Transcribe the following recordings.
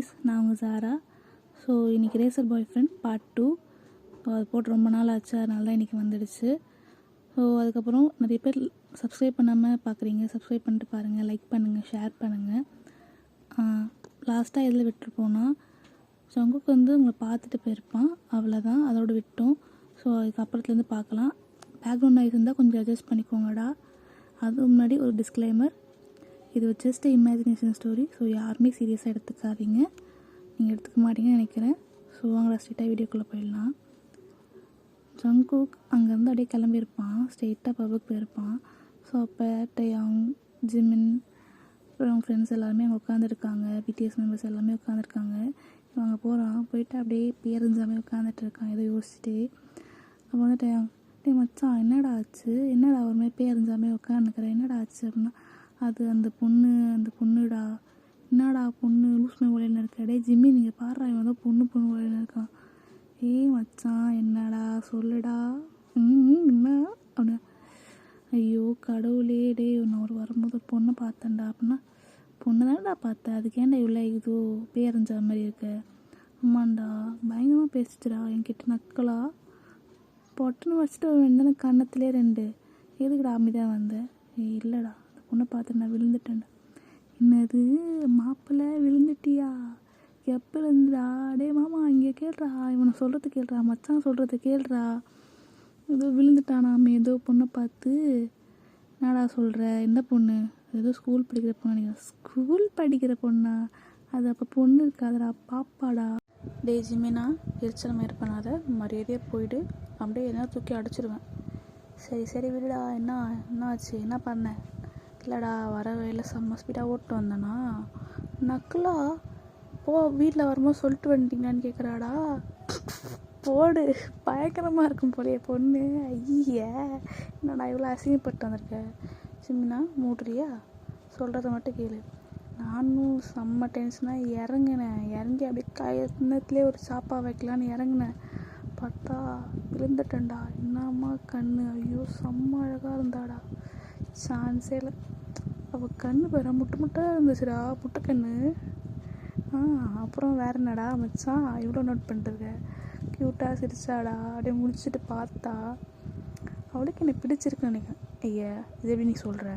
Guys, நான் உங்கள் சாரா. So இன்றைக்கி ரேசர் பாய் ஃப்ரெண்ட் பார்ட் 2. ஸோ அது போட்டு ரொம்ப நாள் ஆச்சு, அதனால தான் இன்றைக்கி வந்துடுச்சு. ஸோ அதுக்கப்புறம் நிறைய பேர் சப்ஸ்கிரைப் பண்ணாமல் பார்க்குறீங்க. சப்ஸ்கிரைப் பண்ணிட்டு பாருங்கள், லைக் பண்ணுங்கள், ஷேர் பண்ணுங்கள். லாஸ்ட்டாக எதில் விட்டுருப்போன்னா, ஜங்குக்கு வந்து உங்களை பார்த்துட்டு போயிருப்பான், அவ்வளோதான், அதோடு விட்டோம். ஸோ அதுக்கப்புறத்துலேருந்து பார்க்கலாம். பேக்ரவுண்ட் நாய்ஸ் இருந்தால் கொஞ்சம் அட்ஜஸ்ட் பண்ணிக்கோங்கடா. அதுக்கு முன்னாடி ஒரு டிஸ்க்ளைமர், இது ஜஸ்ட் இமேஜினேஷன் ஸ்டோரி. ஸோ யாருமே சீரியஸாக எடுத்துக்காதீங்க. நீங்கள் எடுத்துக்க மாட்டீங்கன்னு நினைக்கிறேன். ஸோ வாங்க ஸ்ட்ரெயிட்டாக வீடியோக்குள்ளே போயிடலாம். ஜங்குக் அங்கேருந்து அப்படியே கிளம்பியிருப்பான், ஸ்ட்ரெயிட்டாக பப்புக்கு போயிருப்பான். ஸோ அப்போ டயாங், ஜிமின், அப்புறம் அவங்க ஃப்ரெண்ட்ஸ் எல்லாருமே அங்கே உட்காந்துருக்காங்க. பிடிஎஸ் மெம்பர்ஸ் எல்லாமே உட்காந்துருக்காங்க. இவன் அங்கே போகிறான், போயிட்டு அப்படியே பேரஞ்சாமே உட்காந்துட்டு இருக்கான், ஏதோ யோசிச்சுட்டு. அப்போ வந்து டயாங், டே மச்சான் என்னடா ஆச்சு, என்னடா ஒரு மாதிரி பேரஞ்சாமே உட்காந்துக்கிறேன், என்னடா ஆச்சு அப்படின்னா, அது அந்த பொண்ணுடா. என்னடா பொண்ணு லூஸ்மே ஒலையில் இருக்க, டே ஜிம்மி நீங்கள் பாடுறா, இவன் தான் பொண்ணு ஒலையில் இருக்கான். ஏய் மச்சான் என்னடா சொல்லுடா. என்ன அப்படின்னா, ஐயோ கடவுளே, டே நான் ஒரு வரும்போது ஒரு பொண்ணை பார்த்தேன்டா அப்படின்னா, பொண்ணு தானடா பார்த்தேன், அதுக்கேண்டா இவ்வளோ இதோ பேரஞ்சா மாதிரி இருக்க. அம்மாண்டா பயங்கரமாக பேசிச்சுடா என்கிட்ட நக்கலா, பொட்டுன்னு வச்சுட்டு வேண்டான கன்னத்துலேயே 2. எதுக்குடா அமைதியாக வந்தேன். ஏய் இல்லைடா, அந்த பொண்ணை பார்த்து நான் விழுந்துட்டேன்டா. என்னது மாப்பிள்ளை விழுந்துட்டியா, எப்போ இருந்துடா. டே மாமா இங்கே கேள்றா, இவனை சொல்கிறது கேள்றா, மச்சான் சொல்கிறது கேள்றா. ஏதோ விழுந்துட்டானாமே ஏதோ பொண்ணை பார்த்து. என்னடா சொல்கிற, என்ன பொண்ணு, ஏதோ ஸ்கூல் படிக்கிற பொண்ணு நினைக்கிறேன். ஸ்கூல் படிக்கிற பொண்ணா, அது அப்போ பொண்ணு இருக்காதடா, பாப்பாடா. டே ஜிமினா எரிச்சல் மயிர் பண்ணாத, மரியாதையாக போயிடு, அப்படியே என்ன தூக்கி அடிச்சிடுவேன். சரி விடுடா, என்ன ஆச்சு, என்ன பண்ண. இல்லைடா வர வழியில் செம்ம ஸ்பீடாக ஓட்டு வந்தேனா. நக்கலா போ, வீட்டில் வரும்போது சொல்லிட்டு வந்துட்டீங்களான்னு கேட்குறாடா. போடு, பயங்கரமாக இருக்கும் போலையே பொண்ணு. ஐய என்னடா இவ்வளோ அசிங்கப்பட்டு வந்திருக்க. சிம்மினா மூட்றியா, சொல்கிறத மட்டும் கேளு. நானும் செம்ம டென்ஷனாக இறங்கி அப்படியே கயத்துலேயே ஒரு சாப்பா வைக்கலான்னு இறங்கினேன். பார்த்தா விழுந்துட்டேன்டா. என்னம்மா கண்ணு, ஐயோ செம்ம அழகாக இருந்தாடா, சான்ஸே இல்லை. அவள் கண்ணு பேர முட்டை இருந்துச்சுடா, முட்டைக்கண்ணு. அப்புறம் வேறு என்னடா மச்சான் இவ்வளோ நோட் பண்ணிட்டுருக்க. க்யூட்டாக சிரிச்சாடா. அப்படியே முடிச்சுட்டு பார்த்தா அவளுக்கு என்னை பிடிச்சிருக்குன்னு நினைக்கிறேன். ஐயா இது எப்படி நீ சொல்கிற.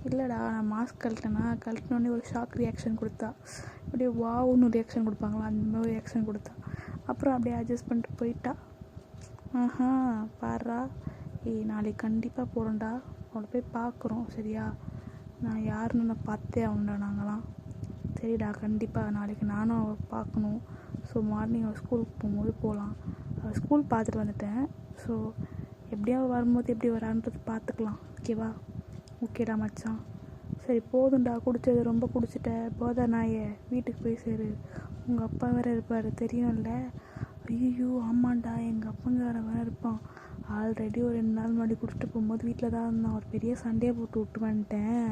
இல்லைடா நான் மாஸ்க் கழட்டினோடனே ஒரு ஷாக் ரியாக்ஷன் கொடுத்தா, அப்படியே வாவுன்னு ரியாக்ஷன் கொடுப்பாங்களா, அந்த மாதிரி ரியாக்ஷன் கொடுத்தா. அப்புறம் அப்படியே அட்ஜஸ்ட் பண்ணிட்டு போயிட்டா. பாடுறா. நாளைக்கு கண்டிப்பாக போகிறோம்டா, அவளை போய் பார்க்குறோம் சரியா. நான் யாருன்னு நான் பார்த்தே ஆகணும்டா நாங்களாம். சரிடா கண்டிப்பாக நாளைக்கு நானும் அவள் பார்க்கணும். ஸோ மார்னிங் அவள் ஸ்கூலுக்கு போகும்போது போகலாம். அவள் ஸ்கூல் பார்த்துட்டு வந்துட்டேன். ஸோ எப்படியா வரும்போது எப்படி வரான்றது பார்த்துக்கலாம், ஓகேவா. ஓகேடா மச்சான். சரி போதும்டா, குடித்தது ரொம்ப குடிச்சிட்ட, போதா நாயே, வீட்டுக்கு போய் சேரு. உங்கள் அப்பா வேறு இருப்பார் தெரியும்ல. ஐயோ ஆமாண்டா, எங்கள் அப்பங்கார வேறு இருப்பான். ஆல்ரெடி ஒரு 2 நாள் முன்னாடி குடிச்சிட்டு போகும்போது வீட்டில் தான் இருந்தான். ஒரு பெரிய சண்டையை போட்டு விட்டு வந்துட்டேன்.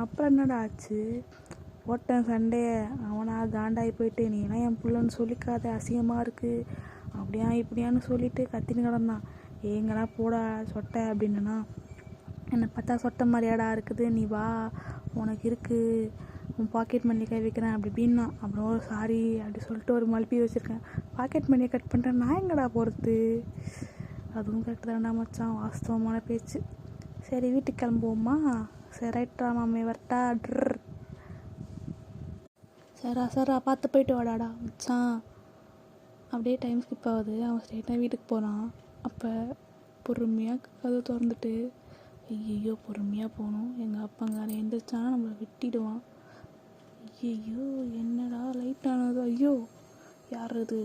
அப்புறம் என்னடா ஆச்சு, போட்டேன் சண்டையை. அவனா காண்டாகி போயிட்டு, நீலாம் என் பிள்ளைன்னு சொல்லிக்காத, அசிங்கமாக இருக்குது, அப்படியா இப்படியான்னு சொல்லிட்டு கத்தின்னு கிடந்தான். ஏங்கடா போடா சொட்டை அப்படின்னா, என்னை பார்த்தா சொட்டை மாதிரியாடா இருக்குது, நீ வா உனக்கு இருக்குது, உன் பாக்கெட் மணியை கை வைக்கிறேன் அப்படி இப்படின்னா. அப்புறம் ஒரு சாரி அப்படி சொல்லிட்டு ஒரு மல்பி வச்சுருக்கேன். பாக்கெட் மணியை கட் பண்ணுறேன், நான் எங்கடா போகிறது. அதுவும் கரெக்டு தான்டா மச்சான், வாஸ்தவமான பேச்சு. சரி வீட்டுக்கு கிளம்புவோமா. சரி ரைட்டா மாமே வரட்டா. சரா பார்த்து போயிட்டு வாடாடா மச்சான். அப்படியே டைம் ஸ்கிப் ஆகுது. அவன் ஸ்ட்ரெயிட்டாக வீட்டுக்கு போகிறான். அப்போ பொறுமையாக கதவு திறந்துட்டு, ஐயோ பொறுமையாக போகணும், எங்கள் அப்பாங்கார எழுந்திரிச்சானா நம்மளை வெட்டிடுவான். ஐயோ என்னடா லைட் ஆனது, ஐயோ யார் அது,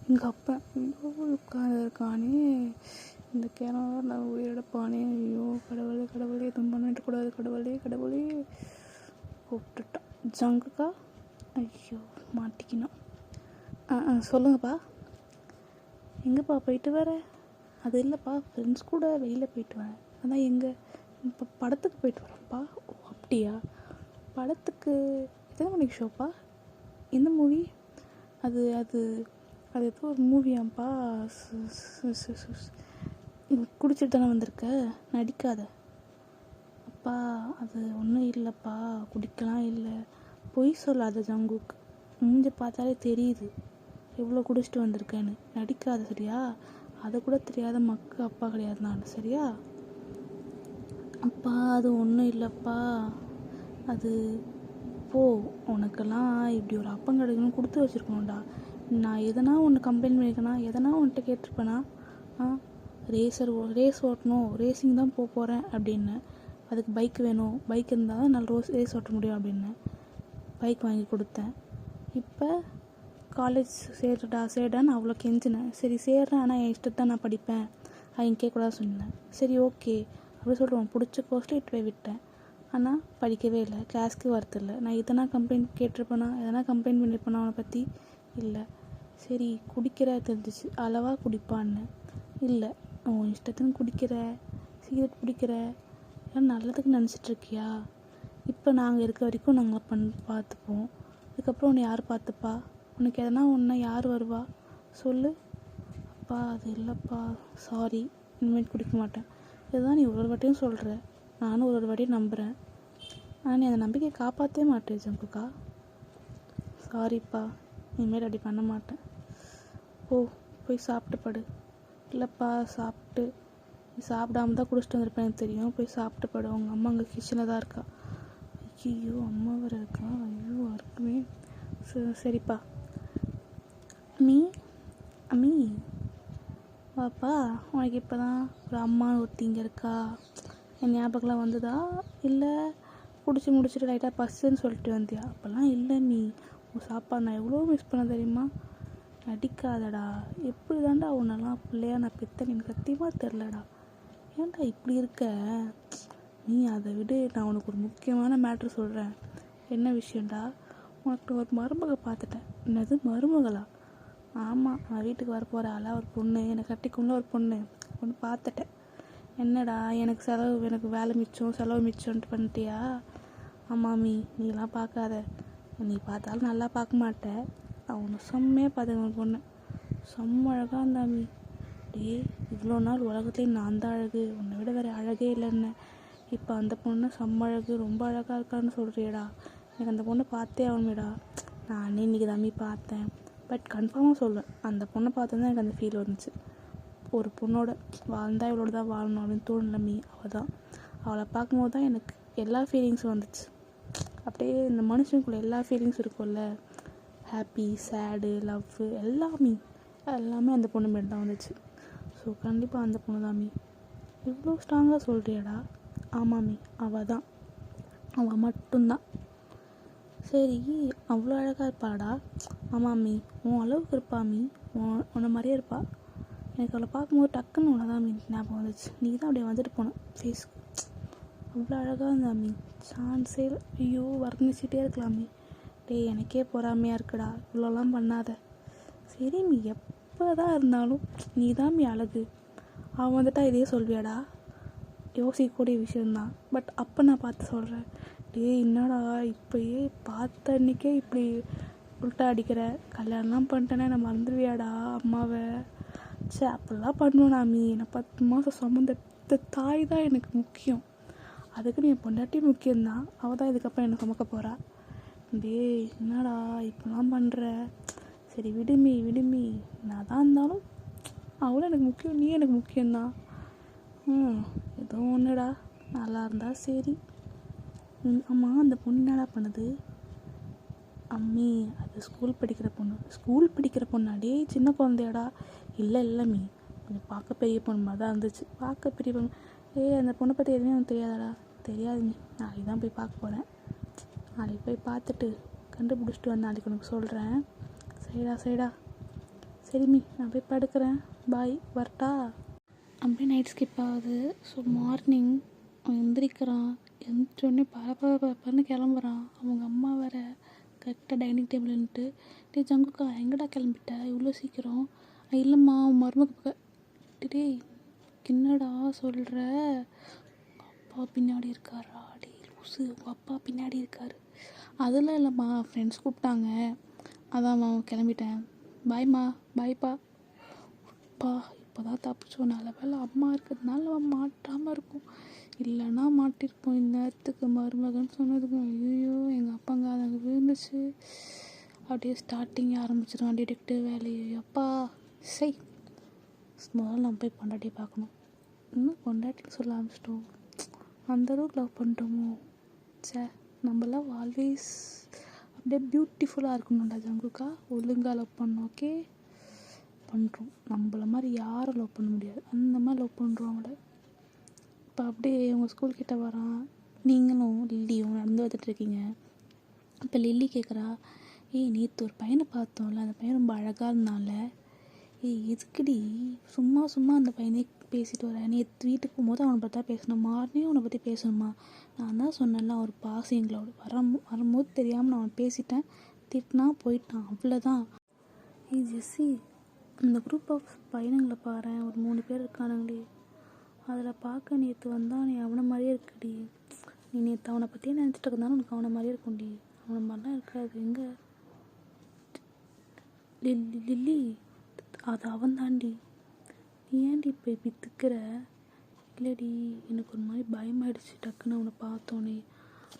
எங்கள் அப்பா. ஐயோ உட்காந்துருக்கானே இந்த கேரளா, நான் உயிரிழப்பானே. ஐயோ கடவுளே எதுவும் பண்ணிடக்கூடாது, கடவுளே கூப்பிட்டுட்டான். ஜங்குக்கா, ஐயோ மாட்டிக்கினான். சொல்லுங்கப்பா. எங்கேப்பா போயிட்டு வர. அது இல்லைப்பா, ஃப்ரெண்ட்ஸ் கூட வெளியில் போயிட்டு வரேன். அதான் எங்கே, இப்போ படத்துக்கு போயிட்டு வரேன்ப்பா. ஓ அப்படியா, படத்துக்கு எத்தனை மணிக்கு ஷோப்பா, எந்த மூவி அது ஏதோ ஒரு மூவியாம்ப்பா. குடிச்சிட்டு தானே வந்திருக்க, நடிக்காத. அப்பா அது ஒன்றும் இல்லைப்பா, குடிக்கலாம் இல்லை. பொய் சொல்லாத ஜங்குக். மூஞ்சி பார்த்தாலே தெரியுது எவ்வளோ குடிச்சிட்டு வந்திருக்கேன்னு. நடிக்காத சரியா? அதை கூட தெரியாத மக்கு அப்பா கிடையாது நான், சரியா? அப்பா அது ஒன்றும் இல்லைப்பா, அது போ. உனக்கெல்லாம் இப்படி ஒரு அப்பம் கிடைக்கணும்னு கொடுத்து வச்சுருக்கணும்டா. நான் எதனா ஒன்று கம்ப்ளைண்ட் பண்ணியிருக்கேனா, எதனா ஒன்றுட்ட கேட்டிருப்பேனா? ரேஸ் ஓட்டணும், ரேசிங் தான் போகிறேன் அப்படின்னு. அதுக்கு பைக் வேணும், பைக் இருந்தால் தான் நான் ரேஸ் ஓட்ட முடியும் அப்படின்னு பைக் வாங்கி கொடுத்தேன். இப்போ காலேஜ் சேருடான்னு அவ்வளோ கெஞ்சினேன். சரி சேர்றேன், ஆனால் என் இஷ்டத்தை நான் படிப்பேன், அவங்க கேட்கக்கூடாது சொன்னேன். சரி ஓகே அப்படி சொல்கிறோம், பிடிச்ச கோர்ஸில் இட்டு போய் விட்டேன். ஆனால் படிக்கவே இல்லை, கிளாஸ்க்கு வரதில்லை. நான் எதனா கம்ப்ளைண்ட் கேட்டிருப்பேனா, எதனா கம்ப்ளைண்ட் பண்ணியிருப்பேனா அவனை பற்றி? இல்லை. சரி குடிக்கிற தெரிஞ்சிச்சு, அளவாக குடிப்பான்னு. இல்லை, உன் இஷ்டத்துக்கு குடிக்கிற, சிகரெட் பிடிக்கிற, எல்லாம் நல்லதுக்கு நினச்சிட்ருக்கியா? இப்போ நாங்கள் இருக்க வரைக்கும் நாங்கள் பார்த்துப்போம். அதுக்கப்புறம் உன்னை யார் பார்த்துப்பா? உனக்கு எதனா ஒன்றா யார் வருவா சொல்லு? அப்பா அது இல்லைப்பா, சாரி, இனிமேல் குடிக்க மாட்டேன். இதுதான் நீ ஒரு வாட்டியும் சொல்கிற, நானும் ஒரு வாட்டியும் நம்புகிறேன். ஆனால் நீ அந்த நம்பிக்கையை காப்பாற்றவே மாட்டேன் ஜம்புக்கா. சாரிப்பா, இனிமேல் அப்படி பண்ண மாட்டேன். போய் சாப்பிட்டு படு. இல்லைப்பா சாப்பிட்டு, நீ சாப்பிடாம தான் குடிச்சிட்டு வந்திருப்பேன் எனக்கு தெரியும். போய் சாப்பிட்டு படு, உங்கள் அம்மா அங்கே கிச்சனில் தான் இருக்கா. ஐயோ அம்மா வேறு இருக்கா, ஐயோ இருக்குமே. சரிப்பா. அம்மி வாப்பா, உனக்கு இப்போ தான் ஒரு அம்மா ஒருத்தி இங்கே இருக்கா, என் ஞாபகம்லாம் வந்ததா? இல்லை முடிச்சுட்டு லைட்டாக பஸ்ஸுன்னு சொல்லிட்டு வந்தியா? அப்போல்லாம் இல்லை நீ, உன் சாப்பாடு நான் எவ்வளோ மிஸ் பண்ண தெரியுமா? நடிக்காதடா, எப்படி தாண்டா உன்னெல்லாம் பிள்ளையா நான் பெத்தேன்னு எனக்கு சத்தியமாக தெரிலடா. ஏன்டா இப்படி இருக்க நீ? அதை விட நான் உனக்கு ஒரு முக்கியமான மேட்ரு சொல்கிறேன். என்ன விஷயம்டா? உனக்கு ஒரு மருமக பார்த்துட்டேன். என்னது மருமகளா? ஆமாம், நான் வீட்டுக்கு வரப்போகிற ஆளா ஒரு பொண்ணு, எனக்கு கட்டிக்குள்ள ஒரு பொண்ணு பார்த்துட்டேன். என்னடா எனக்கு வேலை மிச்சம் செலவு மிச்சம்ன்ட்டு பண்ணிட்டியா? ஆமாமி, நீலாம் பார்க்காத, நீ பார்த்தாலும் நல்லா பார்க்க மாட்டேன். நான் உன்னை செம்மையாக பார்த்தேன், உன் பொண்ணு செம்ம அழகாக இருந்தாமி. இவ்வளோ நாள் உலகத்துலேயும் நான் தான் அழகு, உன்னை விட வேறு அழகே இல்லைன்னு. இப்போ அந்த பொண்ணு செம்ம அழகு, ரொம்ப அழகாக இருக்கான்னு சொல்கிறியடா. எனக்கு அந்த பொண்ணை பார்த்தே ஆகணுமேடா. நானே இன்றைக்கி தம்பி பார்த்தேன், பட் கன்ஃபார்மாக சொல்லுவேன், அந்த பொண்ணை பார்த்து தான் எனக்கு அந்த ஃபீல் வந்துச்சு. ஒரு பொண்ணோட வாழ்ந்தால் இவளோட தான் வாழணும் அப்படின்னு தோணலமி. அவள் தான், அவளை பார்க்கும்போது தான் எனக்கு எல்லா ஃபீலிங்ஸும் வந்துச்சு. அப்படியே இந்த மனுஷனுக்குள்ளே எல்லா ஃபீலிங்ஸும் இருக்கும்ல, ஹாப்பி, சேடு, லவ், எல்லாமே அந்த பொண்ணு மேலே தான் வந்துச்சு. ஸோ கண்டிப்பாக அந்த பொண்ணு தான் மீ. இவ்வளோ ஸ்ட்ராங்காக சொல்கிறியாடா? ஆமாமி, அவள் தான், அவள் மட்டும்தான். சரி, அவ்வளோ அழகாக இருப்பாடா? ஆமாமி, உன் அளவுக்கு இருப்பாமி, உன்னை மாதிரியே இருப்பா. எனக்கு அவளை பார்க்கும்போது டக்குன்னு உன்னை தான் மீ ஞாபகம் வந்துச்சு. நீ தான் அப்படியே வந்துட்டு போனேன் ஃபேஸ்க்கு. அவ்வளோ அழகாக இருந்தாமி, சான்ஸே. ஐயோ வர்ணிச்சிட்டே இருக்கலாமி. எனக்கே பொறாமையாக இருக்குடா, இவ்வளோலாம் பண்ணாத. சரி மீ, எப்போ தான் இருந்தாலும் நீ தான் மீ அழகு. அவன் வந்துட்டா இதே சொல்வியாடா? யோசிக்கக்கூடிய விஷயந்தான், பட் அப்போ நான் பார்த்து சொல்கிறேன். என்னடா இப்போயே பார்த்த அன்றைக்கே இப்படி உள்ட்டா அடிக்கிற, கல்யாணம்லாம் பண்ணிட்டேனே நான் மறந்துடுவியாடா அம்மாவை? அப்படிலாம் பண்ணுவேனாமி. என்னை 10 மாதம் சுமந்த தாய் தான் எனக்கு முக்கியம். அதுக்கு நீ என் பொண்டாட்டி முக்கியம்தான், அவள் தான் இதுக்கப்புறம் என்னை சுமக்க போகிறா. என்னடா இப்படிலாம் பண்ணுற? சரி விடுமி, நான் தான் இருந்தாலும் அவளும் எனக்கு முக்கியம், நீ எனக்கு முக்கியம்தான். ஏதோ ஒன்றுடா, நல்லா இருந்தா சரி. ஆமாம், அந்த பொண்ணு என்னடா பண்ணுது? அம்மி, அது ஸ்கூல் படிக்கிற பொண்ணாடே, சின்ன குழந்தையாடா? இல்லை மீ, கொஞ்சம் பார்க்க பெரிய பொண்ணு மாதிரி தான் இருந்துச்சு. பார்க்க பெரிய பொண்ணு. அந்த பொண்ணை பற்றி எதுவுமே எனக்கு தெரியாதாடா? தெரியாது மீ, நாளைக்கு தான் போய் பார்க்க போகிறேன். நாளைக்கு போய் பார்த்துட்டு கண்டுபிடிச்சிட்டு வந்து நாளைக்கு உனக்கு சொல்கிறேன். சரிடா. சரி மீ, நான் போய் படுக்கிறேன், பாய், வரட்டா? அப்படியே நைட் ஸ்கிப் ஆகுது. ஸோ மார்னிங் அவன் எந்திரிக்கிறான். எந்திரிச்சோடனே பரப்பரன்னு கிளம்புறான். அவங்க அம்மா வேறு கரெக்டாக டைனிங் டேபிள்ன்ட்டு, ஜங்குக்கா எங்கடா கிளம்பிட்ட இவ்வளோ சீக்கிரம்? இல்லைம்மா அவன் மருமக என்னடா சொல்கிற? அப்பா பின்னாடி இருக்காரா? லூசு, உங்கள் அப்பா பின்னாடி இருக்காரு. அதெல்லாம் இல்லைம்மா, ஃப்ரெண்ட்ஸ் கூப்பிட்டாங்க, அதான்மா கிளம்பிட்டேன். பாய்மா. பாய்ப்பா. அப்பா இப்போ தான் தப்பிச்சோம், நல்ல வேலை அம்மா இருக்கிறதுனால அவன் மாட்டாமல் இருக்கும், இல்லைன்னா மாட்டிருப்போம். இந்நேரத்துக்கு மருமகன் சொன்னதுக்கு ஐயோ எங்கள் அப்பாங்க அங்கே விழுந்துச்சு. அப்படியே ஸ்டார்டிங் ஆரம்பிச்சிடும் டிடெக்டிவ் வேலையை. அப்பா சை, முதல்ல நம்ம போய் பொண்டாட்டியை பார்க்கணும். இன்னும் பொண்டாட்டின்னு சொல்ல ஆரம்பிச்சிட்டோம். அந்தளவுக்கு லவ் பண்ணிட்டோமோ? சே, நம்ம லவ் ஆல்வேஸ் அப்படியே பியூட்டிஃபுல்லாக இருக்கணும்டா ஜங்குக்கா. ஒழுங்காக லவ் பண்ணோம். ஓகே, பண்ணுறோம். நம்மள மாதிரி யாரும் லவ் பண்ண முடியாது. அந்த மாதிரி லவ் பண்ணுறோம் அவங்கள. இப்போ அப்படியே உங்கள் ஸ்கூல் கிட்டே வரான், நீங்களும் லில்லியும் நடந்து வந்துட்டுருக்கீங்க. இப்போ லில்லி கேட்குறா, ஏய் நேற்று ஒரு பையனை பார்த்தோம்ல, அந்த பையன் ரொம்ப அழகாக இருந்தால, ஏய் எதுக்குடி சும்மா சும்மா அந்த பையனே பேசிட்டு வரேன். நேற்று வீட்டுக்கு போகும்போது அவனை பார்த்தா பேசணும், மார்னிங் அவனை பற்றி பேசணுமா? நான் தான் சொன்னேன்ல, ஒரு பாசம் எங்களோட வரும்போது தெரியாமல் நான் அவனை பேசிட்டேன், திட்டினா போயிட்டான், அவ்வளோதான். ஏய் ஜெஸ்ஸி, அந்த குரூப் ஆஃப் பையனுங்களை பாரு, ஒரு 3 பேர் இருக்கானுங்களே, அதில் பார்க்க நேற்று வந்தால் நீ அவனை மாதிரியே இருக்குடி. நீ நேற்று அவனை பற்றியே நினச்சிட்டு இருந்தாலும் உனக்கு அவனை மாதிரியே இருக்கும்டி. அவனை மாதிரிலாம் இருக்காது. எங்கே லில்லி, அது அவன் தாண்டி. நீ ஏன்டி இப்போ இப்படி திக்கிற? இல்லைடி, எனக்கு ஒரு மாதிரி பயமாயிடுச்சு டக்குன்னு அவனை பார்த்தோன்னே.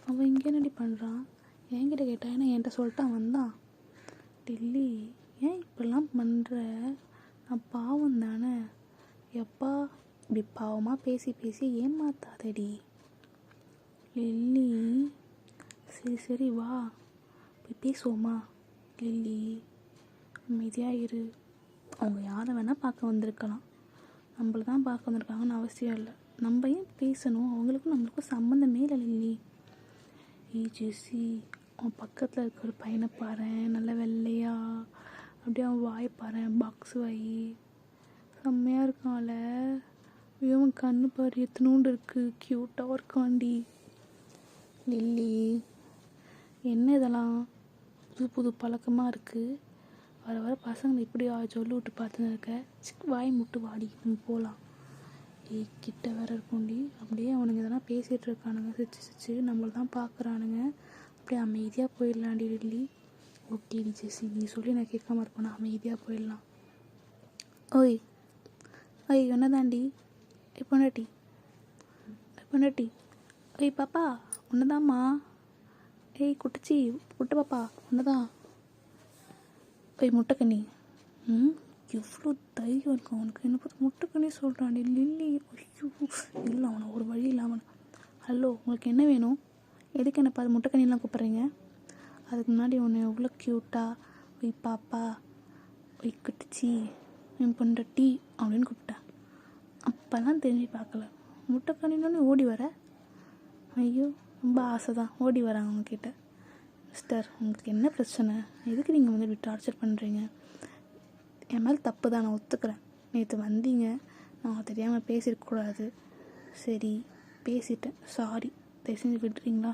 அவன் இங்கே என்னடி பண்ணுறான்? என்கிட்ட கேட்டான், ஏன்னா என்கிட்ட சொல்லிட்டான் வந்தான். லில்லி, ஏன் இப்படிலாம் பண்ணுற? நான் பாவம் தானே. எப்பா இப்படி பாவமாக பேசி பேசி ஏமாத்தாதடி லில்லி. சரி சரி வா போய் பேசுவோமா? லில்லி அமைதியாக இரு. அவங்க யாரை வேணால் பார்க்க வந்திருக்கலாம், நம்மள தான் பார்க்க வந்திருக்காங்கன்னு அவசியம் இல்லை. நம்ம ஏன் பேசணும்? அவங்களுக்கும் நம்மளுக்கும் சம்மந்தமே இல்லை லில்லி. ஏய் ஜெஸ்ஸி, அவன் பக்கத்தில் இருக்கிற பையனை பாரு, நல்ல வெள்ளையா, அப்படியே அவன் வாய் பாரு, பாக்ஸ் வாய் செம்மையாக இருக்கான்ல. இவன் கண்ணு பாரு எத்தனோண்டு இருக்குது, க்யூட்டாக இருக்காண்டி. லில்லி, என்ன இதெல்லாம் புது புது பழக்கமாக இருக்குது? வர வர பசங்களை இப்படி சொல்லி விட்டு பார்த்துன்னு இருக்க. வாய் முட்டு வாடி, நம்ம போகலாம். ஏய் கிட்ட வேற இருக்கும்டி. அப்படியே அவனுங்க இதெல்லாம் பேசிகிட்டு இருக்கானுங்க, சிரிச்சு சிரிச்சு நம்மள தான் பார்க்குறானுங்க. அப்படியே அமைதியாக போயிடலாண்டி லில்லி. ஓகே டி ஜெஸ்ஸி, நீ சொல்லி நான் கேட்காம இருப்பேனா? அமைதியாக போயிடலாம். ஓய் ஓய், என்னதாண்டி? பொண்டாட்டி பொண்டாட்டி, ஏய் பாப்பா ஒன்றுதாம்மா. ஏய் குட்டிச்சி, குட்டை பாப்பா ஒன்றுதான். ஏய் முட்டைக்கண்ணி, எவ்வளோ தைரியம் இருக்கும் அவனுக்கு. என்ன பார்த்து முட்டைக்கண்ணி சொல்கிறான்டி லில்லி. ஐயோ இல்லை, அவனை ஒரு வழி இல்லாமல். ஹலோ, உங்களுக்கு என்ன வேணும்? எதுக்கு என்னை பார்த்து முட்டைக்கண்ணிலாம் கூப்பிட்றீங்க? அதுக்கு முன்னாடி ஒன்று எவ்வளோ க்யூட்டாக ஒய் பாப்பா, ஒய் குட்டிச்சி, என் பொண்டாட்டி அப்படின்னு கூப்பிட்டேன். அப்போல்லாம் திரும்பி பார்க்கல. முட்டைக்கண்ணின்னு ஓடி வர. ஐயோ ரொம்ப ஆசை தான், ஓடி வராங்க அவங்கக்கிட்ட. மிஸ்டர், உங்களுக்கு என்ன பிரச்சனை? எதுக்கு நீங்கள் வந்து இப்படி டார்ச்சர் பண்ணுறீங்க? என் மேலே தப்பு தான், நான் ஒத்துக்கிறேன். நேற்று வந்தீங்க, நான் தெரியாமல் பேசியிருக்கக்கூடாது. சரி பேசிட்டேன், சாரி. தயவு செஞ்சு விட்டுறீங்களா?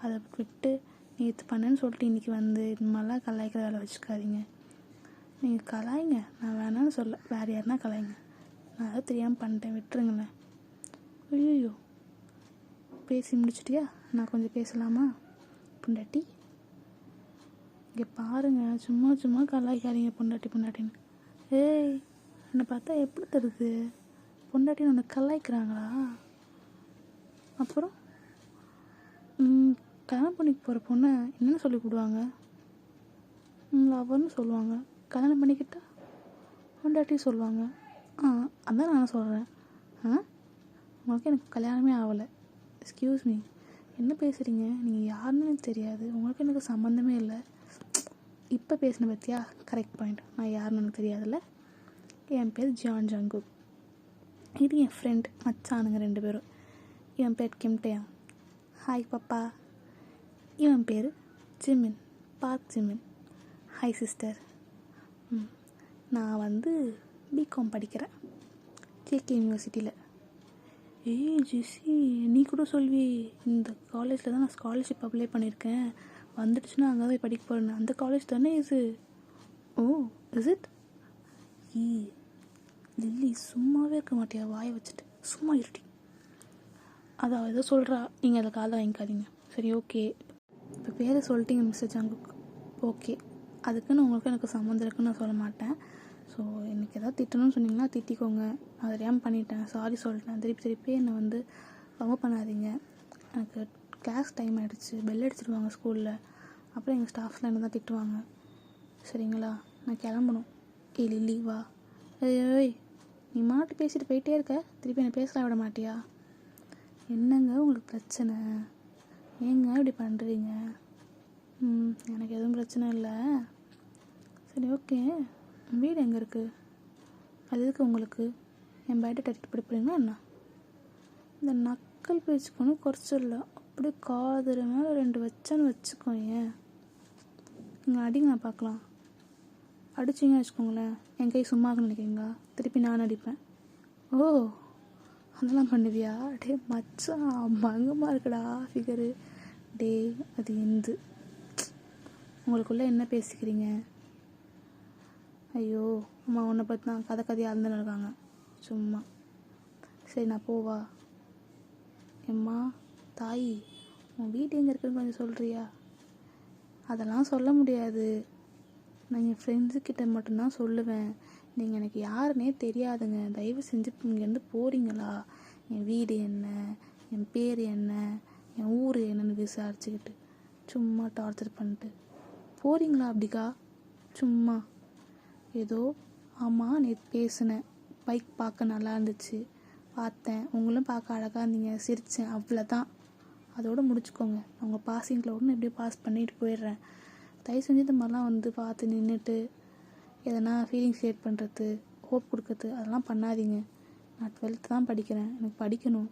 அதை விட்டு நேற்று பண்ணேன்னு சொல்லிட்டு இன்றைக்கி வந்து இது மாதிரிலாம் கலாய்க்கிற வேலை வச்சுக்காதீங்க. நீங்கள் கலாய்ங்க, நான் வேணான்னு சொல்ல, வேறு யாருன்னா கலாய்ங்க. நான் அதை தெரியாமல் பண்ணிட்டேன், விட்டுருங்களேன். ஐயோ பேசி முடிச்சிட்டியா? நான் கொஞ்சம் பேசலாமா? பொண்டாட்டி இங்கே பாருங்கள், சும்மா சும்மா கலாய்க்காதீங்க பொண்டாட்டின்னு. ஏய், என்னை பார்த்தா எப்படி தருது? பொண்டாட்டின்னு ஒன்று கலாய்க்கிறாங்களா? அப்புறம் கல்யாணம் பண்ணிக்கு போகிற பொண்ணை என்னென்னு சொல்லி கூடுவாங்க? லவர்னு சொல்லுவாங்க. கல்யாணம் பண்ணிக்கிட்டா பொண்டாட்டி சொல்லுவாங்க. அதான் நான் சொல்கிறேன். உங்களுக்கு எனக்கு கல்யாணமே ஆகலை. எக்ஸ்கியூஸ் மீ, என்ன பேசுகிறீங்க? நீங்கள் யாருன்னு எனக்கு தெரியாது, உங்களுக்கு எனக்கு சம்மந்தமே இல்லை. இப்போ பேசின பற்றியா? Correct point. நான் யாருன்னு எனக்கு தெரியாதுல்ல. என் பேர் ஜான் ஜங்குக். இது என் ஃப்ரெண்ட், மச்சானுங்க 2 பேரும். இவன் பேர் கிம்டேயா. ஹாய் பாப்பா. இவன் பேர் Jimin, park Jimin. Hi sister. நான் வந்து பிகாம் படிக்கிறேன், கேகே யூனிவர்சிட்டியில். ஏய் ஜெஸ்ஸி, நீ கூட சொல்வி, இந்த காலேஜில் தான் நான் ஸ்காலர்ஷிப் அப்ளை பண்ணியிருக்கேன், வந்துடுச்சுன்னா அங்கே போய் படிக்க போகிறேன். அந்த காலேஜ் தானே இது? ஓ இஸ் இட்? லில்லி சும்மாவே இருக்க மாட்டியா? வாயை வச்சுட்டு சும்மா இருட்டி. அதான் ஏதோ சொல்கிறா, நீங்கள் அதை காலை வாங்கிக்காதீங்க. சரி ஓகே, இப்போ பேரை சொல்லிட்டீங்க மிஸ்டர் ஜங்குக். ஓகே, அதுக்குன்னு உங்களுக்கு எனக்கு சம்மந்தம் இருக்குன்னு நான் சொல்ல மாட்டேன். ஸோ எனக்கு எதாவது திட்டணும்னு சொன்னீங்கன்னா திட்டிக்கோங்க. நான் தெரியாமல் பண்ணிட்டேன், சாரி சொல்லிட்டேன். திருப்பி என்னை வந்து ரொம்ப பண்ணாதீங்க. எனக்கு கிளாஸ் டைம் ஆகிடுச்சு, பெல் அடிச்சிடுவாங்க ஸ்கூலில். அப்புறம் எங்கள் ஸ்டாஃப்லாம் என்ன தான் திட்டுவாங்க. சரிங்களா, நான் கிளம்பணும். லில்லி வா. ஏய், நீ மாட்டு பேசிட்டு போயிட்டே இருக்க, திருப்பி என்னை பேசலாம் விட மாட்டியா? என்னங்க உங்களுக்கு பிரச்சனை? ஏங்க இப்படி பண்ணுறீங்க? எனக்கு எதுவும் பிரச்சனை இல்லை. சரி, ஓகே. வீடு எங்கே இருக்குது? அது எதுக்கு உங்களுக்கு? என் பைட்டை தட்டிட்டு படிப்பீங்களா என்ன? இந்த நக்கல் பேச்சுக்கொண்டு குறைச்சிடல. அப்படியே காதுற மேலே 2 வச்சான்னு வச்சுக்கோ. ஏன் நீங்கள் அடிங்க, நான் பார்க்கலாம். அடிச்சிங்கன்னு வச்சுக்கோங்களேன், என் கை சும்மா நினைக்கிறீங்களா? திருப்பி நான் அடிப்பேன். ஓ, அதெல்லாம் பண்ணுவியா? டே மச்சான், பயங்கரமாக இருக்குடா ஃபிகரு. டே அது எந்து உங்களுக்குள்ளே என்ன பேசிக்கிறீங்க? ஐயோ அம்மா, உன்னை பற்றி தான் கதையாக இருந்துன்னு இருக்காங்க சும்மா. சரி, நான் போவா? எம்மா தாயி, உன் வீடு எங்கே இருக்குன்னு கொஞ்சம் சொல்கிறியா? அதெல்லாம் சொல்ல முடியாது. நான் என் ஃப்ரெண்ட்ஸுக்கிட்ட மட்டும்தான் சொல்லுவேன். நீங்கள் எனக்கு யாருன்னே தெரியாதுங்க. தயவு செஞ்சு இங்கேருந்து போகிறீங்களா? என் வீடு என்ன, என் பேர் என்ன, என் ஊர் என்னன்னு விசாரிச்சுக்கிட்டு சும்மா டார்ச்சர் பண்ணிட்டு போகிறீங்களா? அப்படிக்கா சும்மா ஏதோ. ஆமாம், நேற்று பேசினேன், பைக் பார்க்க நல்லா இருந்துச்சு, பார்த்தேன். உங்களும் பார்க்க அழகாக இருந்தீங்க, சிரித்தேன், அவ்வளோதான். அதோடு முடிச்சுக்கோங்க. அவங்க பாசிங் க்ளவுட்னு எப்படியோ பாஸ் பண்ணிட்டு போயிடுறேன். தயவு செஞ்சு இந்த மாதிரிலாம் வந்து பார்த்து நின்றுட்டு எதனா ஃபீலிங்ஸ் க்ரியேட் பண்ணுறது, ஹோப் கொடுக்குறது, அதெல்லாம் பண்ணாதீங்க. நான் 12th தான் படிக்கிறேன், எனக்கு படிக்கணும்.